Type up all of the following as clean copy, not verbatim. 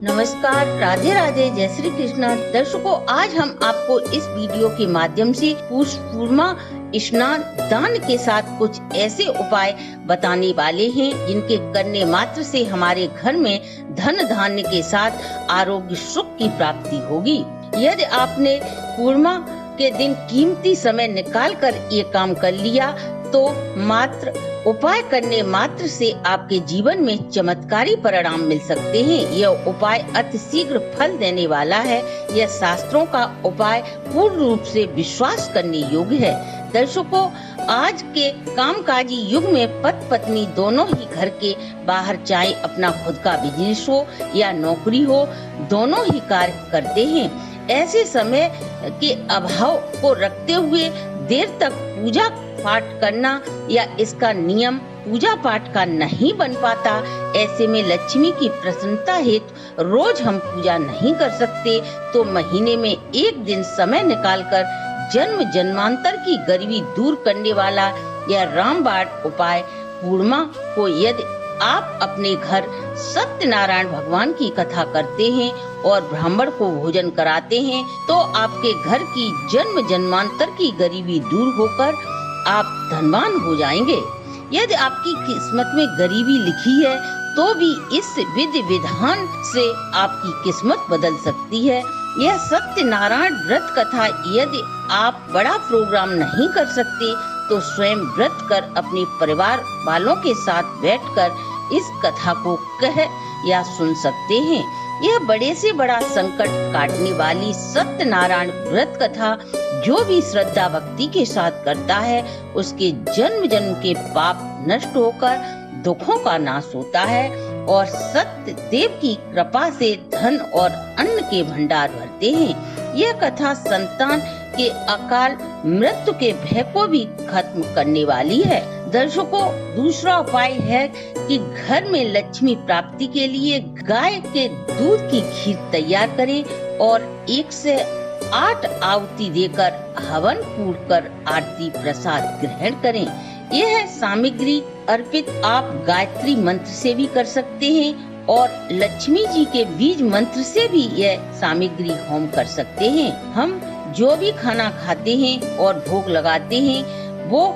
नमस्कार, राधे राधे, जय श्री कृष्ण। दर्शकों, आज हम आपको इस वीडियो के माध्यम से पूर्णिमा स्नान दान के साथ कुछ ऐसे उपाय बताने वाले हैं जिनके करने मात्र से हमारे घर में धन धान्य के साथ आरोग्य सुख की प्राप्ति होगी। यदि आपने पूर्णिमा के दिन कीमती समय निकाल कर ये काम कर लिया तो मात्र उपाय करने मात्र से आपके जीवन में चमत्कारी परिणाम मिल सकते हैं। यह उपाय अति शीघ्र फल देने वाला है। यह शास्त्रों का उपाय पूर्ण रूप से विश्वास करने योग्य है। दर्शकों, आज के कामकाजी युग में पति पत्नी दोनों ही घर के बाहर चाहे अपना खुद का बिजनेस हो या नौकरी हो, दोनों ही कार्य करते हैं। ऐसे समय के अभाव को रखते हुए देर तक पूजा पाठ करना या इसका नियम पूजा पाठ का नहीं बन पाता। ऐसे में लक्ष्मी की प्रसन्नता हेतु रोज हम पूजा नहीं कर सकते तो महीने में एक दिन समय निकालकर जन्म जन्मांतर की गरीबी दूर करने वाला यह रामबाण उपाय पूर्णिमा को यदि आप अपने घर सत्यनारायण भगवान की कथा करते हैं और ब्राह्मण को भोजन कराते हैं तो आपके घर की जन्म जन्मांतर की गरीबी दूर होकर आप धनवान हो जाएंगे। यदि आपकी किस्मत में गरीबी लिखी है तो भी इस विधि विधान से आपकी किस्मत बदल सकती है। यह सत्यनारायण व्रत कथा यदि आप बड़ा प्रोग्राम नहीं कर सकते तो स्वयं व्रत कर अपने परिवार वालों के साथ बैठकर इस कथा को कह या सुन सकते हैं। यह बड़े से बड़ा संकट काटने वाली सत्यनारायण व्रत कथा जो भी श्रद्धा भक्ति के साथ करता है उसके जन्म जन्म के पाप नष्ट होकर दुखों का नाश होता है और सत्य देव की कृपा से धन और अन्न के भंडार भरते हैं। यह कथा संतान के अकाल मृत्यु के भय को भी खत्म करने वाली है। दर्शकों, दूसरा उपाय है कि घर में लक्ष्मी प्राप्ति के लिए गाय के दूध की खीर तैयार करें और 1 से 8 आहुति देकर हवन पूर्ण कर आरती प्रसाद ग्रहण करें। यह सामग्री अर्पित आप गायत्री मंत्र से भी कर सकते हैं और लक्ष्मी जी के बीज मंत्र से भी यह सामग्री होम कर सकते हैं। हम जो भी खाना खाते हैं और भोग लगाते हैं वो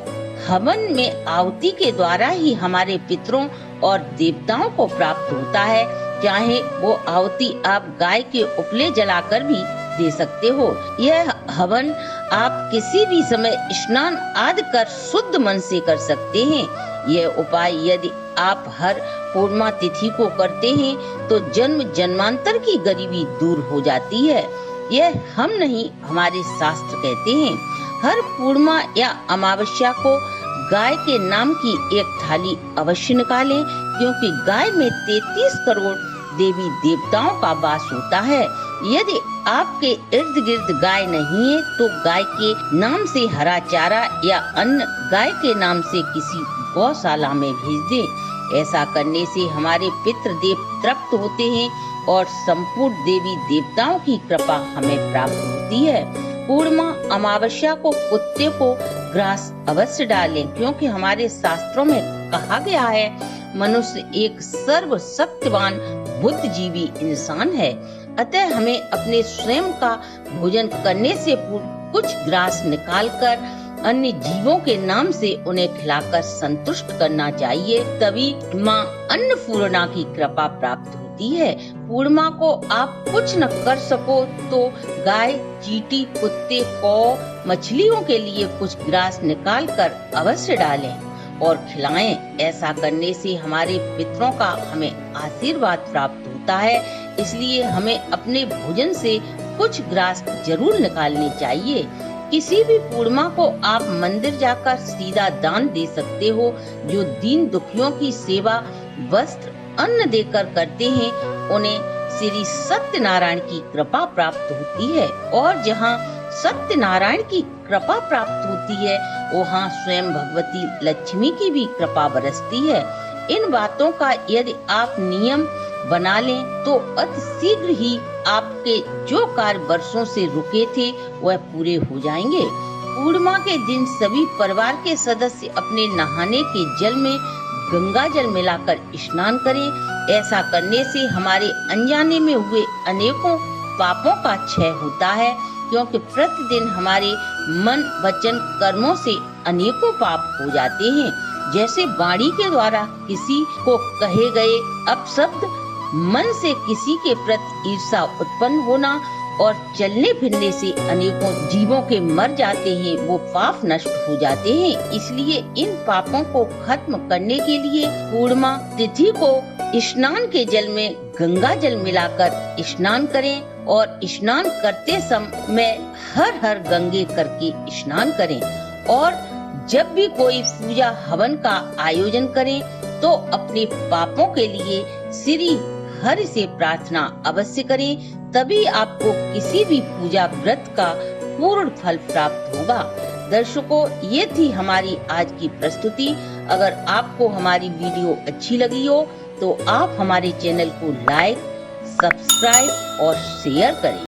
हवन में आहुति के द्वारा ही हमारे पितरों और देवताओं को प्राप्त होता है। चाहे वो आहुति आप गाय के उपले जलाकर भी दे सकते हो। यह हवन आप किसी भी समय स्नान आदि कर शुद्ध मन से कर सकते हैं। यह उपाय यदि आप हर पूर्णिमा तिथि को करते हैं तो जन्म जन्मांतर की गरीबी दूर हो जाती है। यह हम नहीं, हमारे शास्त्र कहते हैं। हर पूर्णिमा या अमावस्या को गाय के नाम की एक थाली अवश्य निकालें क्योंकि गाय में 33 करोड़ देवी देवताओं का वास होता है। यदि आपके इर्द गिर्द गाय नहीं है तो गाय के नाम से हरा चारा या अन्न गाय के नाम से किसी गौशाला में भेज दें। ऐसा करने से हमारे पितृदेव तृप्त होते हैं और संपूर्ण देवी देवताओं की कृपा हमें प्राप्त होती है। पूर्णिमा अमावस्या को कुत्ते को ग्रास अवश्य डालें क्योंकि हमारे शास्त्रों में कहा गया है मनुष्य एक सर्वशक्तिवान बुद्धिजीवी इंसान है। अतः हमें अपने स्वयं का भोजन करने से पूर्व कुछ ग्रास निकालकर अन्य जीवों के नाम से उन्हें खिलाकर संतुष्ट करना चाहिए। तभी माँ अन्नपूर्णा की कृपा प्राप्त होती है। पूर्णिमा को आप कुछ न कर सको तो गाय, चींटी, कुत्ते, कौ, मछलियों के लिए कुछ ग्रास निकाल कर अवश्य डालें और खिलाएं। ऐसा करने से हमारे पितरों का हमें आशीर्वाद प्राप्त होता है। इसलिए हमें अपने भोजन से कुछ ग्रास जरूर निकालने चाहिए। किसी भी पूर्णिमा को आप मंदिर जाकर सीधा दान दे सकते हो। जो दीन दुखियों की सेवा वस्त्र अन्न देकर करते हैं उन्हें श्री सत्यनारायण की कृपा प्राप्त होती है और जहाँ सत्यनारायण की कृपा प्राप्त होती है वहाँ स्वयं भगवती लक्ष्मी की भी कृपा बरसती है। इन बातों का यदि आप नियम बना लें तो अति शीघ्र ही आपके जो कार्य वर्षों से रुके थे वह पूरे हो जाएंगे। पूर्णिमा के दिन सभी परिवार के सदस्य अपने नहाने के जल में गंगा जल मिलाकर स्नान करें ऐसा करने से हमारे अनजाने में हुए अनेकों पापों का क्षय होता है, क्योंकि प्रतिदिन हमारे मन, वचन, कर्मों से अनेकों पाप हो जाते हैं। जैसे वाणी के द्वारा किसी को कहे गए अपशब्द, मन से किसी के प्रति ईर्ष्या उत्पन्न होना और चलने फिरने से अनेकों जीवों के मर जाते हैं, वो पाप नष्ट हो जाते हैं। इसलिए इन पापों को खत्म करने के लिए पूर्णिमा तिथि को स्नान के जल में गंगा जल मिलाकर स्नान करें और स्नान करते समय हर हर गंगे करके स्नान करें। और जब भी कोई पूजा हवन का आयोजन करें तो अपने पापों के लिए श्री हरि से प्रार्थना अवश्य करें, तभी आपको किसी भी पूजा व्रत का पूर्ण फल प्राप्त होगा। दर्शकों, ये थी हमारी आज की प्रस्तुति। अगर आपको हमारी वीडियो अच्छी लगी हो तो आप हमारे चैनल को लाइक, सब्सक्राइब और शेयर करें।